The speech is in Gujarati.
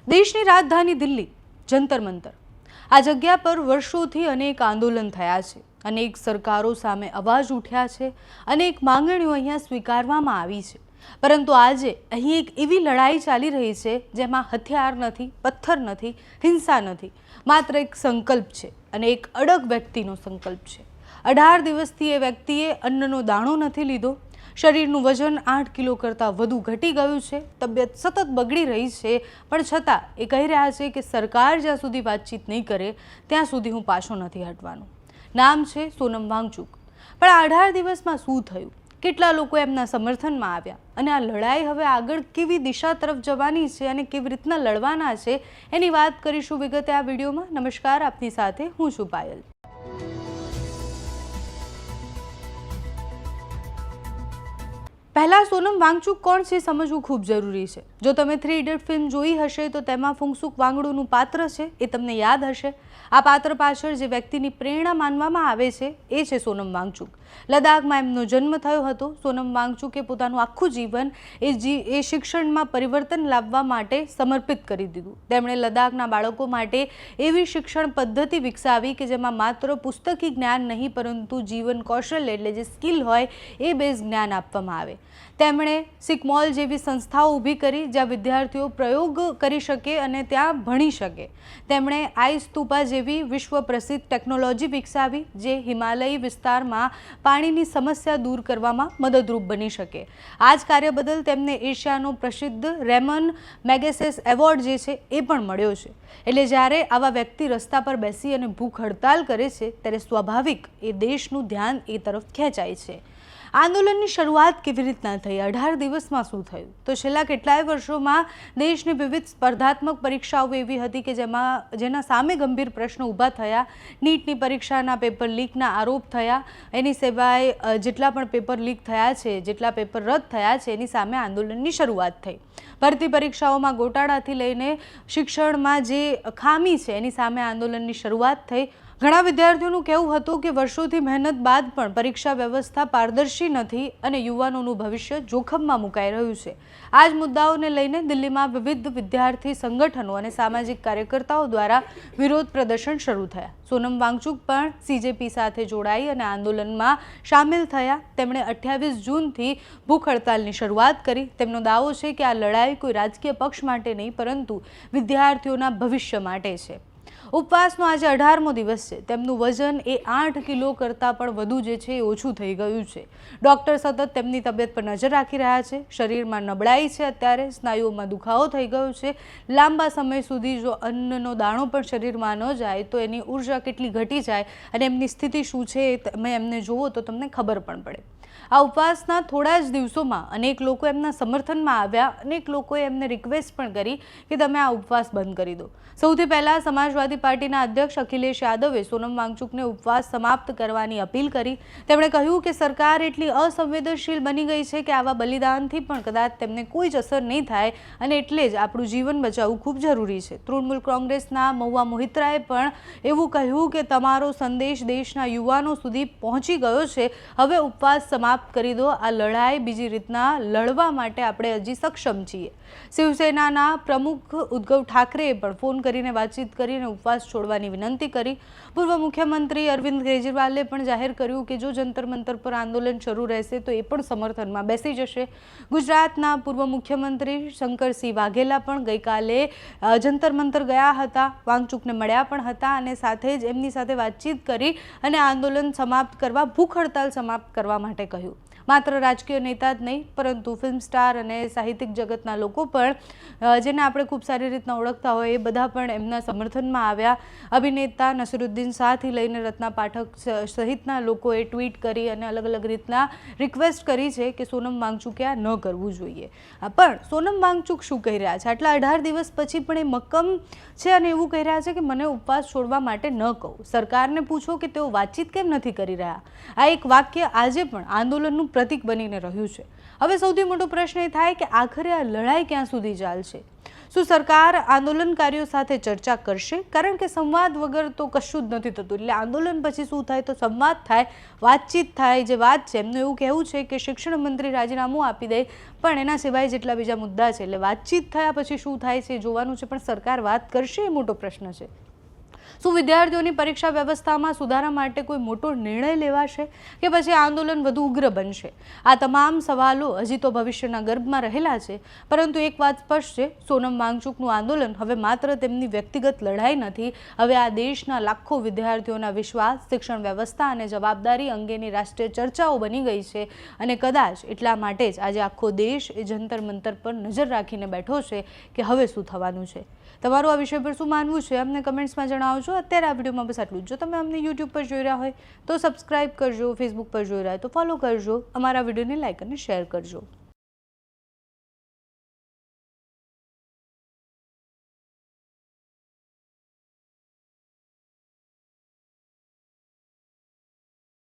દેશની રાજધાની દિલ્હી, જંતર મંતર, આ જગ્યા પર વર્ષોથી અનેક આંદોલન થયા છે, અનેક સરકારો સામે અવાજ ઉઠ્યા છે, અનેક માંગણીઓ અહીંયા સ્વીકારવામાં આવી છે. પરંતુ આજે અહીં એક એવી લડાઈ ચાલી રહી છે જેમાં હથિયાર નથી, પથ્થર નથી, હિંસા નથી, માત્ર એક સંકલ્પ છે અને એક અડગ વ્યક્તિનો સંકલ્પ છે. 18 દિવસથી એ વ્યક્તિએ અન્નનો દાણો નથી લીધો. શરીરનું વજન 8 કિલો કરતાં વધુ ઘટી ગયું છે. તબિયત સતત બગડી રહી છે, પણ છતાં એ કહી રહ્યા છે કે સરકાર જ્યાં સુધી વાતચીત નહીં કરે ત્યાં સુધી હું પાછો નથી હટવાનો. નામ છે સોનમ વાંગચુક. પણ આ 18 દિવસમાં શું થયું? કેટલા લોકો એમના સમર્થનમાં આવ્યા અને આ લડાઈ હવે આગળ કેવી દિશા તરફ જવાની છે અને કેવી રીતના લડવાના છે એની વાત કરીશું વિગતે આ વિડીયોમાં. નમસ્કાર, આપની સાથે હું છું પાયલ. પહેલાં સોનમ વાંગચુક કોણ છે સમજવું ખૂબ જરૂરી છે. જો તમે 3 ઇડિયટ ફિલ્મ જોઈ હશે તો તેમાં ફુંગસુક વાંગડુનું પાત્ર છે, એ તમને યાદ હશે. આ પાત્ર પાછળ જે વ્યક્તિની પ્રેરણા માનવામાં આવે છે એ છે સોનમ વાંગચુક. લદ્દાખમાં એમનો જન્મ થયો હતો. સોનમ વાંગચુકે પોતાનું આખું જીવન એ શિક્ષણમાં પરિવર્તન લાવવા માટે સમર્પિત કરી દીધું. તેમણે લદ્દાખના બાળકો માટે એવી શિક્ષણ પદ્ધતિ વિકસાવી કે જેમાં માત્ર પુસ્તકી જ્ઞાન નહીં પરંતુ જીવન કૌશલ્ય એટલે જે સ્કિલ હોય એ બેઝ જ્ઞાન આપવામાં આવે. તેમણે સિકમોલ જેવી સંસ્થાઓ ઊભી કરી જ્યાં વિદ્યાર્થીઓ પ્રયોગ કરી શકે અને ત્યાં ભણી શકે. તેમણે આઈ સ્તૂપા જેવી વિશ્વ પ્રસિદ્ધ ટેકનોલોજી વિકસાવી જે હિમાલયી વિસ્તારમાં પાણીની સમસ્યા દૂર કરવામાં મદદરૂપ બની શકે. આ જ કાર્ય બદલ તેમને એશિયાનો પ્રસિદ્ધ રેમન મેગેસેસ એવોર્ડ જે છે એ પણ મળ્યો છે. એટલે જ્યારે આવા વ્યક્તિ રસ્તા પર બેસી અને ભૂખ હડતાલ કરે છે ત્યારે સ્વાભાવિક એ દેશનું ધ્યાન એ તરફ ખેંચાય છે. આંદોલનની શરૂઆત કેવી રીતના થઈ? 18 દિવસમાં શું થયું? તો છેલ્લા કેટલાય વર્ષોમાં દેશની વિવિધ સ્પર્ધાત્મક પરીક્ષાઓ એવી હતી કે જેના સામે ગંભીર પ્રશ્નો ઊભા થયા. નીટની પરીક્ષાના પેપર લીકના આરોપ થયા. એની સિવાય જેટલા પણ પેપર લીક થયા છે, જેટલા પેપર રદ થયા છે એની સામે આંદોલનની શરૂઆત થઈ. ભરતી પરીક્ષાઓમાં ગોટાળાથી લઈને શિક્ષણમાં જે ખામી છે એની સામે આંદોલનની શરૂઆત થઈ. ઘણા વિદ્યાર્થીઓનું કહેવું હતું કે વર્ષોથી મહેનત બાદ પણ પરીક્ષા વ્યવસ્થા પારદર્શી નથી અને યુવાનોનું ભવિષ્ય જોખમમાં મુકાઈ રહ્યું છે. આ જ મુદ્દાઓને લઈને દિલ્હીમાં વિવિધ વિદ્યાર્થી સંગઠનો અને સામાજિક કાર્યકર્તાઓ દ્વારા વિરોધ પ્રદર્શન શરૂ થયા. સોનમ વાંગચુક પણ સીજેપી સાથે જોડાઈ અને આંદોલનમાં સામેલ થયા. તેમણે 28 જૂનથી ભૂખ હડતાલની શરૂઆત કરી. તેમનો દાવો છે કે આ લડાઈ કોઈ રાજકીય પક્ષ માટે નહીં પરંતુ વિદ્યાર્થીઓના ભવિષ્ય માટે છે. ઉપવાસનો આજે 18મો દિવસ છે. તેમનું વજન એ 8 કિલો કરતાં પણ વધુ જે છે એ ઓછું થઈ ગયું છે. ડૉક્ટર સતત તેમની તબિયત પર નજર રાખી રહ્યા છે. શરીરમાં નબળાઈ છે, અત્યારે સ્નાયુઓમાં દુખાવો થઈ ગયો છે. લાંબા સમય સુધી જો અન્નનો દાણો પણ શરીરમાં ન જાય તો એની ઉર્જા કેટલી ઘટી જાય અને એમની સ્થિતિ શું છે એ તમે એમને જુઓ તો તમને ખબર પણ પડે. આ ઉપવાસના થોડા જ દિવસોમાં અનેક લોકો એમના સમર્થનમાં આવ્યા. અનેક લોકોએ એમને રિક્વેસ્ટ પણ કરી કે તમે આ ઉપવાસ બંધ કરી દો. સૌથી પહેલાં સમાજવાદી પાર્ટીના અધ્યક્ષ અખિલેશ યાદવે સોનમ વાંગચુકને ઉપવાસ સમાપ્ત કરવાની અપીલ કરી. તેમણે કહ્યું કે સરકાર એટલી અસંવેદનશીલ બની ગઈ છે કે આવા બલિદાનથી પણ કદાચ તેમને કોઈ જ અસર નહીં થાય અને એટલે જ આપણું જીવન બચાવવું ખૂબ જરૂરી છે. તૃણમૂલ કોંગ્રેસના મહુવા મોહિત્રાએ પણ એવું કહ્યું કે તમારો સંદેશ દેશના યુવાનો સુધી પહોંચી ગયો છે. હવે ઉપવાસ સમાપ્ત કરી દો. આ લડાઈ બીજી રીતના લડવા માટે આપણે હજી સક્ષમ છીએ. શિવસેનાના પ્રમુખ ઉદ્ધવ ઠાકરેએ પણ ફોન કરીને વાતચીત કરીને ઉપવાસ છોડવાની વિનંતી કરી. પૂર્વ મુખ્યમંત્રી અરવિંદ કેજરીવાલે પણ જાહેર કર્યું કે જો જંતર મંતર પર આંદોલન શરૂ રહેશે તો એ પણ સમર્થનમાં બેસી જશે. ગુજરાતના પૂર્વ મુખ્યમંત્રી શંકરસિંહ વાઘેલા પણ ગઈકાલે જંતર મંતર ગયા હતા, વાંગચુકને મળ્યા પણ હતા અને સાથે જ એમની સાથે વાતચીત કરી અને આંદોલન સમાપ્ત કરવા, ભૂખ હડતાલ સમાપ્ત કરવા માટે કહ્યું. માત્ર રાજકીય નેતા જ નહીં પરંતુ ફિલ્મ સ્ટાર અને સાહિત્યિક જગતના લોકો પણ જેને આપણે ખૂબ સારી રીતના ઓળખતા હોય એ બધા પણ એમના સમર્થનમાં આવ્યા. અભિનેતા નસીરુદ્દીન શાહથી લઈને રત્ના પાઠક સહિતના લોકોએ ટ્વીટ કરી અને અલગ અલગ રીતના રિક્વેસ્ટ કરી છે કે સોનમ વાંગચુકે આ ન કરવું જોઈએ. પણ સોનમ વાંગચુક શું કહી રહ્યા છે? આટલા 18 દિવસ પછી પણ એ મક્કમ છે અને એવું કહી રહ્યા છે કે મને ઉપવાસ છોડવા માટે ન કહો. સરકારને પૂછો કે તેઓ વાતચીત કેમ નથી કરી રહ્યા. આ એક વાક્ય આજે પણ આંદોલનનું પ્રતીક બનીને રહ્યું છે. હવે સૌથી મોટો પ્રશ્ન એ થાય કે આખરે આ લડાઈ ક્યાં સુધી ચાલશે? શું સરકાર આંદોલનકારીઓ સાથે ચર્ચા કરશે? કારણ કે સંવાદ વગર તો કશું જ નથી થતું. એટલે આંદોલન પછી શું થાય? તો સંવાદ થાય, વાતચીત થાય. જે વાત છે એમનું એવું કહેવું છે કે શિક્ષણ મંત્રી રાજીનામું આપી દે, પણ એના સિવાય જેટલા બીજા મુદ્દા છે, એટલે વાતચીત થયા પછી શું થાય છે જોવાનું છે. પણ સરકાર વાત કરશે એ મોટો પ્રશ્ન છે. શું વિદ્યાર્થીઓની પરીક્ષા વ્યવસ્થામાં સુધારા માટે કોઈ મોટો નિર્ણય લેવાશે કે પછી આંદોલન વધુ ઉગ્ર બનશે? આ તમામ સવાલો હજી તો ભવિષ્યના ગર્ભમાં રહેલા છે. પરંતુ એક વાત સ્પષ્ટ છે, સોનમ વાંગચુકનું આંદોલન હવે માત્ર તેમની વ્યક્તિગત લડાઈ નથી. હવે આ દેશના લાખો વિદ્યાર્થીઓના વિશ્વાસ, શિક્ષણ વ્યવસ્થા અને જવાબદારી અંગેની રાષ્ટ્રીય ચર્ચાઓ બની ગઈ છે. અને કદાચ એટલા માટે જ આજે આખો દેશ એ જંતર મંતર પર નજર રાખીને બેઠો છે કે હવે શું થવાનું છે. તમારું આ વિષય પર શું માનવું છે અમને કમેન્ટ્સમાં જણાવજો. અત્યારે આ વિડીયોમાં બસ આટલું જ. જો તમે અમને યુટ્યુબ પર જોઈ રહ્યા હોય તો સબસ્ક્રાઇબ કરજો, ફેસબુક પર જોઈ રહ્યા હોય તો ફોલો કરજો, અમારા વિડીયોને લાઇક અને શેર કરજો.